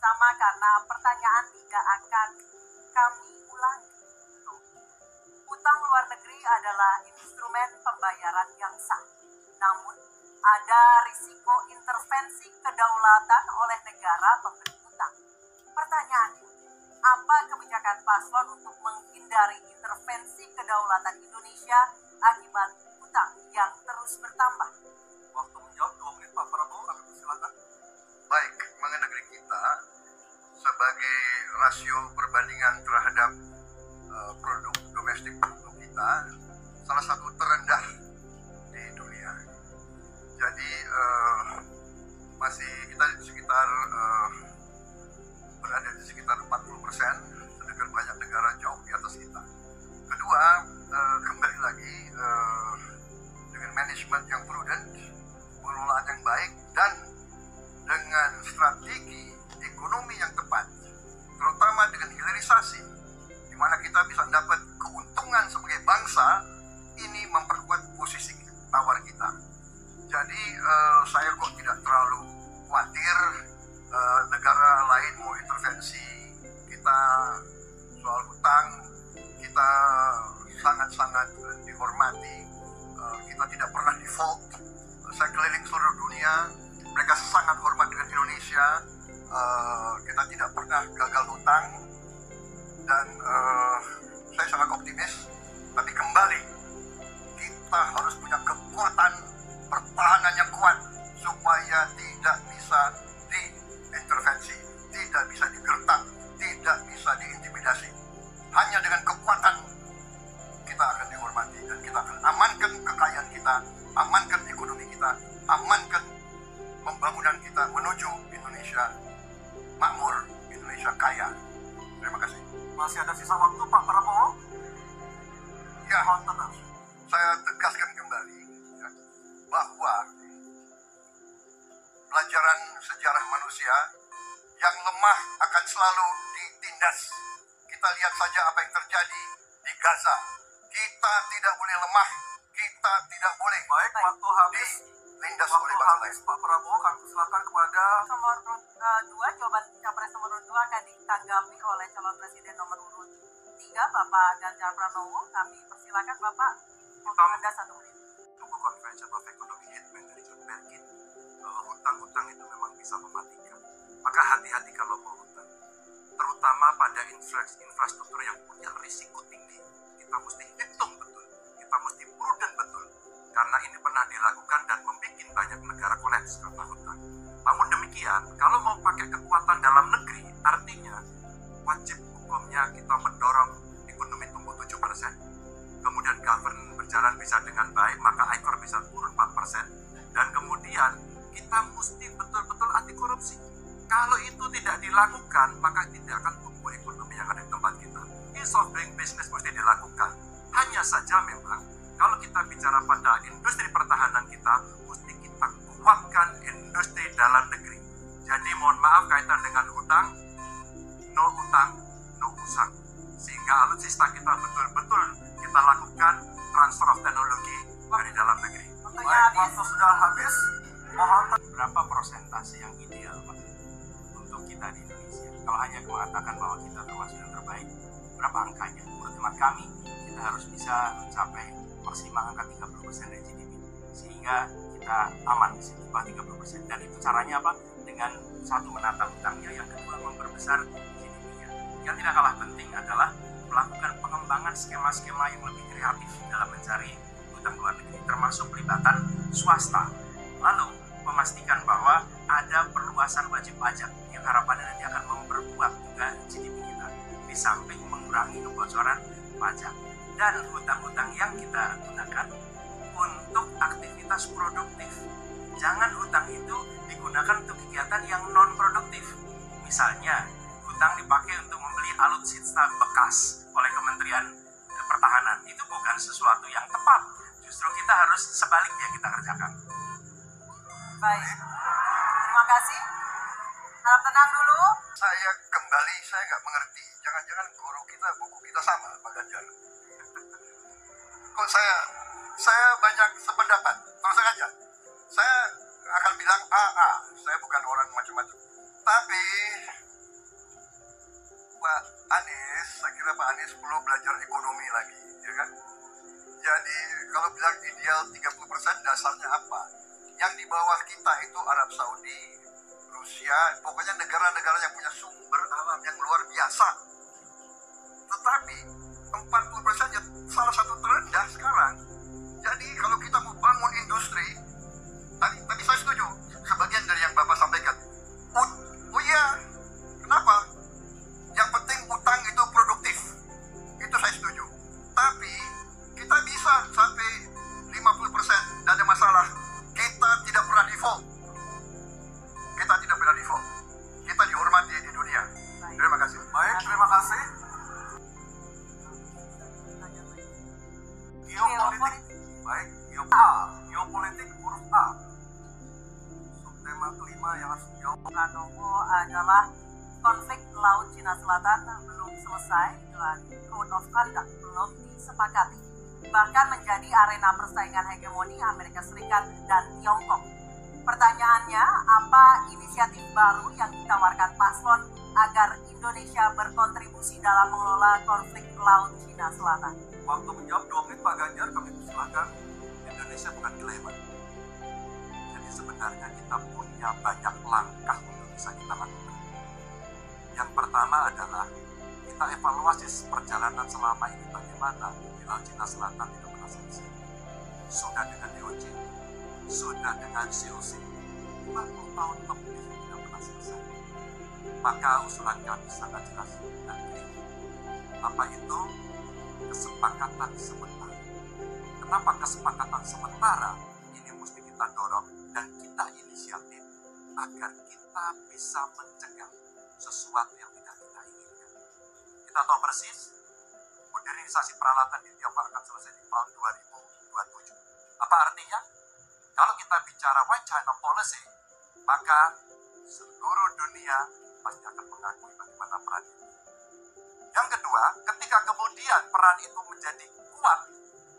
bersama karena pertanyaan tidak akan kami ulangi. Utang luar negeri adalah instrumen pembayaran yang sah. Namun, ada risiko intervensi kedaulatan oleh negara pemberi utang. Pertanyaannya, apa kebijakan paslon untuk menghindari intervensi kedaulatan Indonesia akibat utang yang terus bertambah? Waktu menjawab 2 menit Pak Prabowo, kami persilakan. Baik, mengenai negeri kita sebagai rasio perbandingan terhadap produk domestik bruto kita salah satu terendah di dunia. Jadi masih kita sekitar berada di sekitar 40%, sedangkan banyak negara jauh di atas kita. Kedua, kembali lagi dengan manajemen yang prudent, pengelolaan yang baik, dan dengan strategi ekonomi yang tepat, terutama dengan hilirisasi, di mana kita bisa dapat keuntungan sebagai bangsa, ini memperkuat posisi tawar kita. Jadi saya kok tidak terlalu khawatir negara lain mau intervensi kita soal utang. Kita sangat-sangat dihormati, kita tidak pernah default. Saya keliling seluruh dunia, mereka sangat hormat dengan Indonesia. Kita tidak pernah gagal hutang, dan saya sangat optimis. Tapi kembali, kita harus punya kekuatan pertahanan yang kuat supaya tidak bisa diintervensi, tidak bisa digertak, tidak bisa diintimidasi. Hanya dengan kekuatan kita akan dihormati, dan kita akan amankan kekayaan kita, amankan ekonomi kita, amankan pembangunan kita menuju Indonesia makmur, Indonesia kaya. Terima kasih. Masih ada sisa waktu Pak Prabowo? Ya, Mohon tenang. saya tegaskan kembali ya, bahwa pelajaran sejarah manusia yang lemah akan selalu ditindas. Kita lihat saja apa yang terjadi di Gaza. Kita tidak boleh lemah, kita tidak boleh Baik, waktu habis. dilindas Waktu oleh bangsa habis lain. Pak Prabowo, kami persilakan kepada Nomor 2, jawaban capres nomor 2 akan ditanggapi oleh calon presiden nomor urut 3, Bapak Ganjar Pranowo. Kami persilakan Bapak, waktu Anda 1 menit. buku Convention of Economic Hitman dari John Perkin, bahwa hutang-hutang itu memang bisa mematikan. Maka hati-hati kalau mau hutang, terutama pada infrastruktur yang punya risiko tinggi. Kita mesti hitung betul, kita mesti prudent betul, karena ini pernah dilakukan dan membuat banyak negara kolaps karena hutang. Namun demikian, kalau mau pakai kekuatan dalam negeri, artinya wajib hukumnya kita mendorong ekonomi tumbuh 7%. Kemudian government berjalan bisa dengan baik, maka ICOR bisa turun 4%. Dan kemudian kita mesti betul-betul anti korupsi. Kalau itu tidak dilakukan, maka tidak akan tumbuh ekonomi yang ada di tempat kita. Ease of doing business mesti dilakukan. Hanya saja memang, kalau kita bicara pada industri pertahanan kita, mesti kita kuatkan industri dalam negeri. Jadi mohon maaf kaitan dengan hutang, no utang, no usang. Sehingga alutsista kita betul-betul kita lakukan transfer of teknologi dari dalam negeri. Waktunya Baik, habis. waktu sudah habis. Mohon Berapa persentase yang ideal Pak untuk kita di Indonesia? Kalau hanya mengatakan bahwa kita termasuk yang terbaik, berapa angkanya? Menurut hemat kami, kita harus bisa mencapai maksimal angka 30% dari GDP, sehingga kita aman di sini, bawah 30%. Dan itu caranya apa? Dengan satu, menata hutangnya, yang kedua memperbesar GDP-nya. Yang tidak kalah penting adalah melakukan pengembangan skema-skema yang lebih kreatif dalam mencari hutang luar negeri, termasuk pelibatan swasta. Lalu memastikan bahwa ada perluasan wajib pajak yang harapannya nanti akan memperkuat juga GDP kita, di samping mengurangi kebocoran pajak. Dan hutang-hutang yang kita gunakan untuk aktivitas produktif. Jangan hutang itu digunakan untuk kegiatan yang non-produktif. Misalnya, hutang dipakai untuk membeli alutsista bekas oleh Kementerian Pertahanan. Itu bukan sesuatu yang tepat. Justru kita harus sebaliknya kita kerjakan. Baik, terima kasih. Harap tenang dulu. Saya kembali, saya nggak mengerti. Jangan-jangan guru kita, buku kita sama, Pak Ganjar. Kok saya banyak sependapat. Terus aja, saya akan bilang AA. Saya bukan orang macam-macam. Tapi Pak Anies, saya kira Pak Anies perlu belajar ekonomi lagi, ya kan? Jadi kalau bilang ideal 30%, dasarnya apa? Yang di bawah kita itu Arab Saudi, Rusia, pokoknya negara-negara yang punya sumber alam yang luar biasa. Tetapi 40% ya salah satu terendah sekarang. Jadi kalau kita mau bangun industri, tadi saya setuju sebagian dari yang Bapak sampaikan. Oh iya, kenapa? Yang penting utang itu produktif. Itu saya setuju. Tapi kita bisa sampai 50%, tidak ada masalah. Kita tidak pernah default. Kita tidak pernah default. Kita dihormati di dunia. Terima kasih. Baik, terima kasih. Geopolitik. Baik, geopolitik huruf A. Subtema kelima yang harus dijawab. Pranowo adalah konflik Laut Cina Selatan belum selesai dan Code of Conduct belum disepakati. Bahkan menjadi arena persaingan hegemoni Amerika Serikat dan Tiongkok. Pertanyaannya, apa inisiatif baru yang ditawarkan paslon agar Indonesia berkontribusi dalam mengelola konflik Laut Cina Selatan? Waktu menjawab 2 menit Pak Ganjar, kami persilahkan. Indonesia bukan Clayman. Jadi sebenarnya kita punya banyak langkah untuk bisa kita lakukan. Yang pertama adalah kita evaluasi perjalanan selama ini bagaimana di Laut Cina Selatan tidak pernah selesai. Sudah dengan DOC, sudah dengan COC, 50 tahun lebih tidak pernah selesai. Maka usulan kami sangat jelas dan clear. Apa itu? Kesepakatan sementara. Kenapa kesepakatan sementara? Ini mesti kita dorong dan kita inisiatif agar kita bisa mencegah sesuatu yang tidak kita inginkan. Kita tahu persis, modernisasi peralatan di Tiongkok akan selesai di tahun 2027. Apa artinya? Kalau kita bicara White China Policy, maka seluruh dunia pasti akan mengakui bagaimana peran itu. Yang kedua, ketika kemudian peran itu menjadi kuat,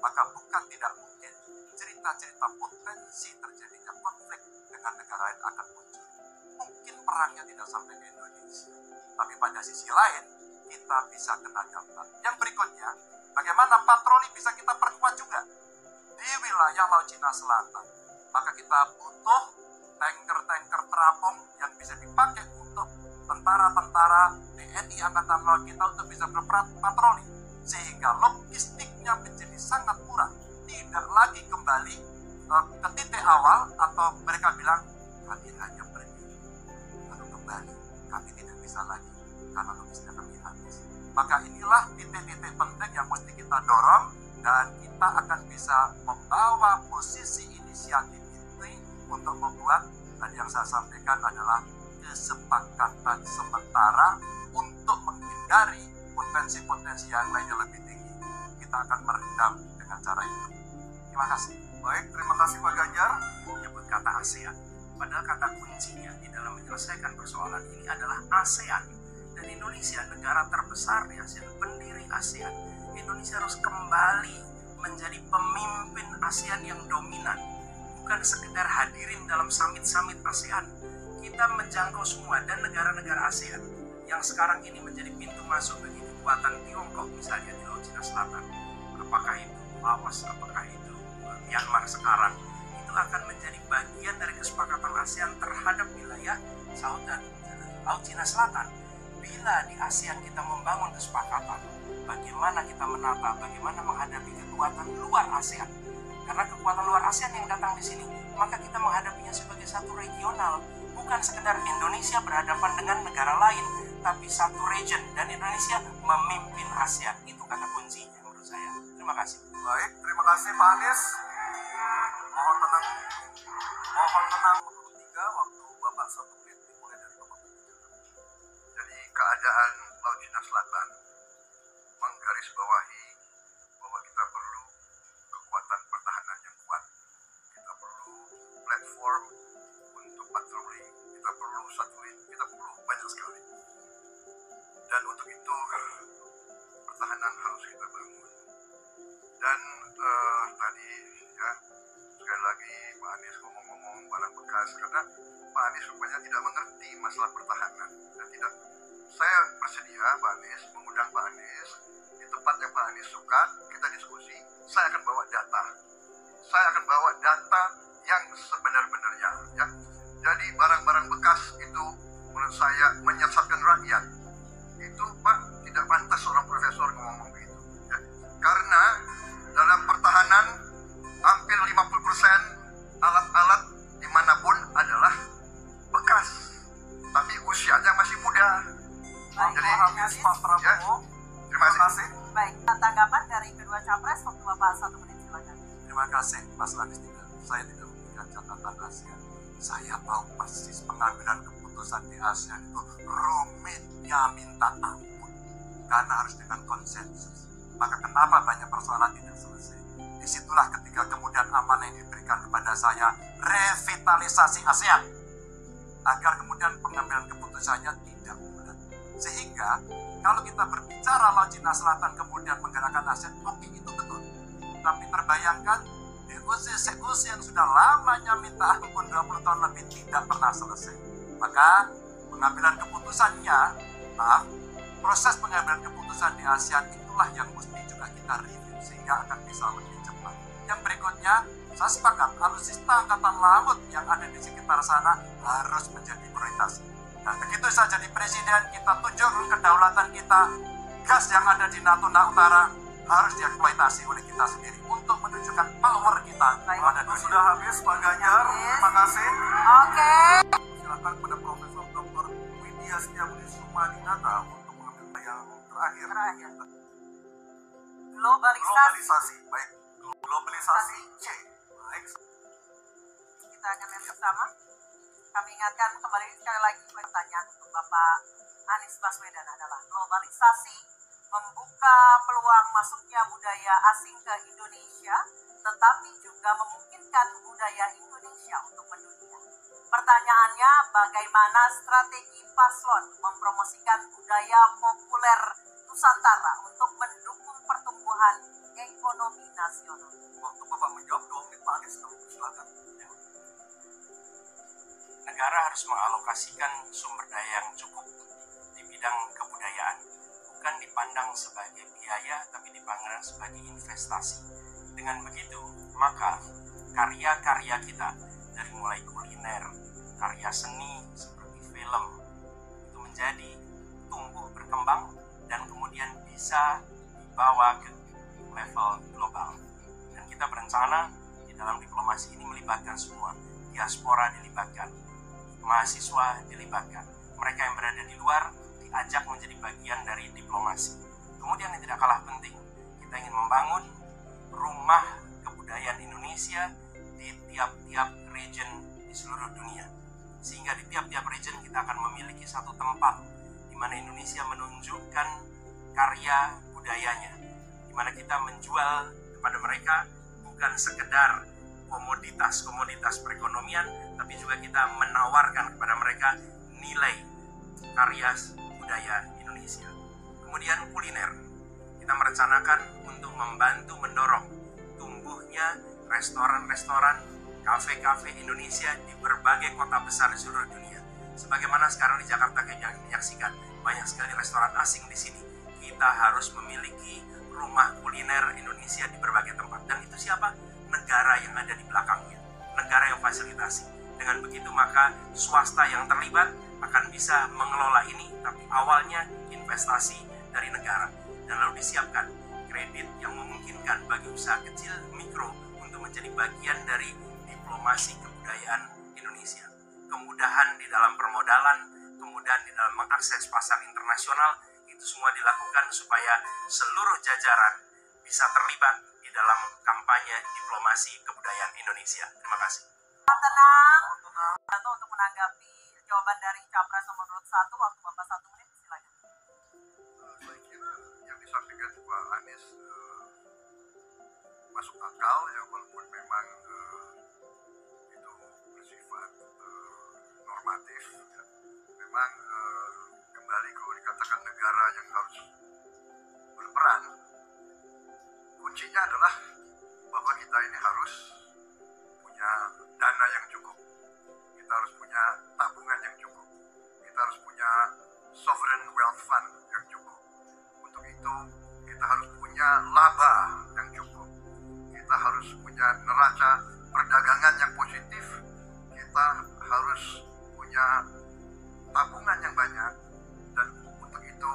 maka bukan tidak mungkin cerita-cerita potensi terjadinya konflik dengan negara lain akan muncul. Mungkin perangnya tidak sampai ke Indonesia, tapi pada sisi lain kita bisa kena dampak. Yang berikutnya, bagaimana patroli bisa kita perkuat juga di wilayah Laut Cina Selatan. Maka kita butuh tanker-tanker terapung yang bisa dipakai untuk tentara-tentara TNI Angkatan Laut kita untuk bisa berpatroli. Sehingga logistiknya menjadi sangat murah. Tidak lagi kembali ke titik awal atau mereka bilang kami hanya pergi. Lalu kembali, kami tidak bisa lagi karena logistiknya kami habis. Maka inilah titik-titik penting yang mesti kita dorong dan kita akan bisa membawa posisi inisiatif ini untuk membuat tadi yang saya sampaikan adalah kesepakatan sementara untuk menghindari potensi-potensi yang lainnya lebih tinggi. Kita akan meredam dengan cara itu. Terima kasih. Baik, terima kasih Pak Ganjar. Menyebut kata ASEAN. Padahal kata kuncinya di dalam menyelesaikan persoalan ini adalah ASEAN. Dan Indonesia, negara terbesar di ASEAN, pendiri ASEAN. Indonesia harus kembali menjadi pemimpin ASEAN yang dominan. Bukan sekedar hadirin dalam summit-summit ASEAN. Kita menjangkau semua dan negara-negara ASEAN yang sekarang ini menjadi pintu masuk bagi kekuatan Tiongkok misalnya di Laut Cina Selatan. Apakah itu Laos, apakah itu Myanmar sekarang, itu akan menjadi bagian dari kesepakatan ASEAN terhadap wilayah Laut Cina Selatan. Bila di ASEAN kita membangun kesepakatan, bagaimana kita menata, bagaimana menghadapi kekuatan luar ASEAN. Karena kekuatan luar ASEAN yang datang di sini, maka kita menghadapinya sebagai satu regional, bukan sekedar Indonesia berhadapan dengan negara lain, tapi satu region, dan Indonesia memimpin ASEAN. Itu kata kuncinya menurut saya. Terima kasih. Baik, terima kasih Pak Anies. Mohon tenang. Mohon tenang. 3 waktu Bapak 1 menit dimulai dari Bapak. Jadi keadaan Laut Cina Selatan menggarisbawahi bahwa kita perlu kekuatan pertahanan yang kuat. Kita perlu platform untuk patroli. Kita perlu satelit. Kita perlu banyak sekali. Dan untuk itu pertahanan harus kita bangun. Dan tadi ya sekali lagi Pak Anies ngomong-ngomong barang bekas karena Pak Anies rupanya tidak mengerti masalah pertahanan dan tidak saya bersedia Pak Anies, mengundang Pak Anies di tempat yang Pak Anies suka, kita diskusi. Saya akan bawa data. Saya akan bawa data yang sebenar-benarnya, ya. Jadi barang-barang bekas itu menurut saya menyesatkan rakyat. Itu Pak, tidak pantas seorang profesor ngomong begitu, ya. Karena dalam pertahanan hampir 50% alat-alat dimanapun adalah bekas, tapi usianya masih muda. Baik, Jadi, habis Pak Prabowo. ya, terima kasih. Baik, tanggapan dari kedua capres, waktu Bapak 1 menit silakan. Terima kasih Mas Anies. Saya tidak memberikan catatan ASEAN. Saya tahu persis pengambilan keputusan di ASEAN itu rumitnya minta ampun. Karena harus dengan konsensus. Maka kenapa banyak persoalan tidak selesai? Disitulah ketika kemudian amanah yang diberikan kepada saya, revitalisasi ASEAN. Agar kemudian pengambilan keputusannya tidak bulat. Sehingga kalau kita berbicara Laut Cina Selatan kemudian menggerakkan ASEAN, oke, itu betul. Tapi terbayangkan di usia yang sudah lamanya minta ampun 20 tahun lebih tidak pernah selesai. Maka pengambilan keputusannya, proses pengambilan keputusan di ASEAN itulah yang mesti juga kita review sehingga akan bisa lebih cepat. Yang berikutnya, saya sepakat alutsista angkatan laut yang ada di sekitar sana harus menjadi prioritas. Dan begitu saya jadi presiden, kita tunjukkan kedaulatan kita, gas yang ada di Natuna Utara harus dieksploitasi oleh kita sendiri untuk menunjukkan power kita pada dunia. Sudah habis Pak Ganjar, terima kasih. Oke. Silakan kepada Profesor Dr. Widya Setiabudi Sumadinata untuk mengambil yang terakhir. Globalisasi. Baik. Globalisasi C. Baik. Kita akan lihat bersama. Kami ingatkan kembali sekali lagi pertanyaan untuk Bapak Anies Baswedan adalah globalisasi membuka peluang masuknya budaya asing ke Indonesia, tetapi juga memungkinkan budaya Indonesia untuk mendunia. Pertanyaannya, bagaimana strategi paslon mempromosikan budaya populer Nusantara untuk mendukung pertumbuhan ekonomi nasional? Waktu Bapak menjawab 2 menit Pak Anies, kami persilakan. Negara harus mengalokasikan sumber daya yang cukup di bidang kebudayaan, bukan dipandang sebagai biaya tapi dipandang sebagai investasi. Dengan begitu, maka karya-karya kita dari mulai kuliner, karya seni seperti film itu menjadi tumbuh berkembang dan kemudian bisa dibawa ke level global. Dan kita berencana di dalam diplomasi ini melibatkan semua, diaspora dilibatkan, mahasiswa dilibatkan, mereka yang berada di luar diajak menjadi bagian dari diplomasi. Kemudian yang tidak kalah penting, kita ingin membangun rumah kebudayaan Indonesia di tiap-tiap region di seluruh dunia. Sehingga di tiap-tiap region kita akan memiliki satu tempat di mana Indonesia menunjukkan karya budayanya, di mana kita menjual kepada mereka bukan sekedar komoditas perekonomian, tapi juga kita menawarkan kepada mereka nilai karya budaya Indonesia. Kemudian kuliner, kita merencanakan untuk membantu mendorong tumbuhnya restoran-restoran, kafe-kafe Indonesia di berbagai kota besar di seluruh dunia. Sebagaimana sekarang di Jakarta kita menyaksikan banyak sekali restoran asing di sini. Kita harus memiliki rumah kuliner Indonesia di berbagai tempat. Dan itu siapa? Negara yang ada di belakangnya, negara yang fasilitasi. Dengan begitu maka swasta yang terlibat akan bisa mengelola ini, tapi awalnya investasi dari negara. Dan lalu disiapkan kredit yang memungkinkan bagi usaha kecil mikro untuk menjadi bagian dari diplomasi kebudayaan Indonesia. Kemudahan di dalam permodalan, kemudahan di dalam mengakses pasar internasional, itu semua dilakukan supaya seluruh jajaran bisa terlibat di dalam kampanye diplomasi kebudayaan Indonesia. Terima kasih. Tenang. Untuk menanggapi jawaban dari Capres nomor 1, waktu Bapak 1 menit, silakan. Saya kira yang disampaikan Pak Anies masuk akal, ya, walaupun memang itu bersifat normatif, ya. Memang kembali kalau dikatakan negara yang harus berperan, kuncinya adalah bahwa kita ini harus punya dana yang cukup, kita harus punya tabungan yang cukup, kita harus punya sovereign wealth fund yang cukup. Untuk itu kita harus punya laba yang cukup. Kita harus punya neraca perdagangan yang positif. Kita harus punya tabungan yang banyak, dan untuk itu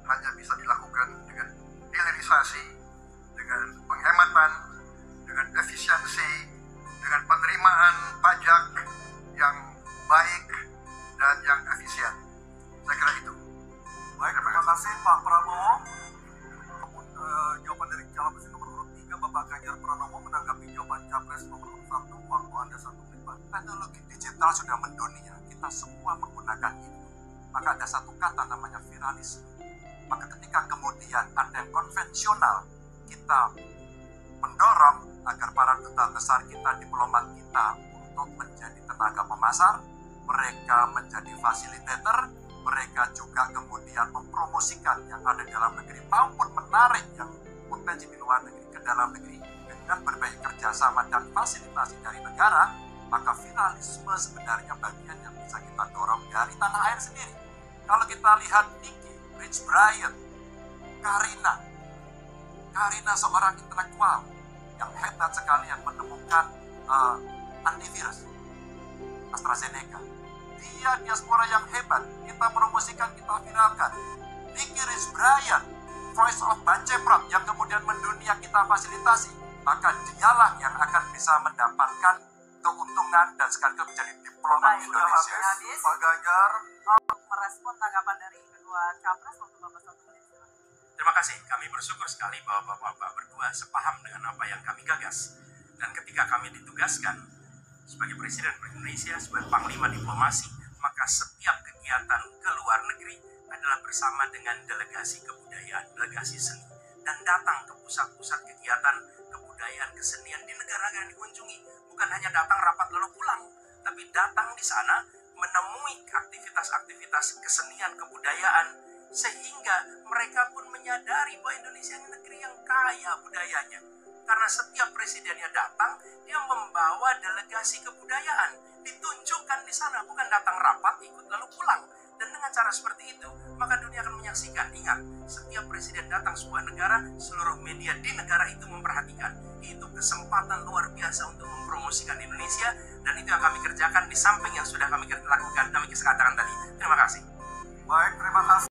hanya bisa dilakukan dengan hilirisasi, dengan penghematan, dengan efisiensi, dengan penerimaan pajak yang baik dan yang efisien. Saya kira itu. Baik, terima kasih Pak Prabowo. Jawaban dari calon presiden nomor urut 3 Bapak Ganjar Pranowo menanggapi jawaban capres nomor urut 1. Waktu Anda 1 menit, Pak. Teknologi digital sudah mendunia, kita semua menggunakan itu. Maka ada satu kata namanya viralisme. Maka ketika kemudian ada yang konvensional, kita mendorong agar para duta besar kita, diplomat kita untuk menjadi tenaga pemasar, mereka menjadi fasilitator, mereka juga kemudian mempromosikan yang ada di dalam negeri maupun menarik yang potensi di luar negeri ke dalam negeri dengan berbagai kerjasama dan fasilitasi dari negara, maka viralisme sebenarnya bagian yang bisa kita dorong dari tanah air sendiri. Kalau kita lihat Nicky, Rich Brian, Karina seorang intelektual yang hebat sekali yang menemukan antivirus AstraZeneca. Dia diaspora yang hebat, kita promosikan, kita viralkan. Nicky Rich Brian, Voice of Banceprot yang kemudian mendunia kita fasilitasi, maka dialah yang akan bisa mendapatkan keuntungan dan sekaligus menjadi diplomat Baik, Indonesia. habis. Pak Ganjar. Merespon tanggapan dari kedua capres, waktu Bapak 1 menit. Terima kasih, kami bersyukur sekali bahwa Bapak berdua sepaham dengan apa yang kami gagas. Dan ketika kami ditugaskan sebagai Presiden Indonesia, sebagai Panglima Diplomasi, maka setiap kegiatan ke luar negeri adalah bersama dengan delegasi kebudayaan, delegasi seni, dan datang ke pusat-pusat kegiatan kebudayaan, kesenian di negara yang dikunjungi. Bukan hanya datang rapat lalu pulang, tapi datang di sana menemui aktivitas-aktivitas kesenian, kebudayaan, sehingga mereka pun menyadari bahwa Indonesia ini negeri yang kaya budayanya. Karena setiap presidennya datang, dia membawa delegasi kebudayaan, ditunjukkan di sana, bukan datang rapat, ikut lalu pulang. Dan dengan cara seperti itu, maka dunia akan menyaksikan. Ingat, setiap presiden datang sebuah negara, seluruh media di negara itu memperhatikan. Itu kesempatan luar biasa untuk mempromosikan Indonesia, dan itu yang kami kerjakan di samping yang sudah kami lakukan, kami katakan tadi. Terima kasih. Baik, terima kasih.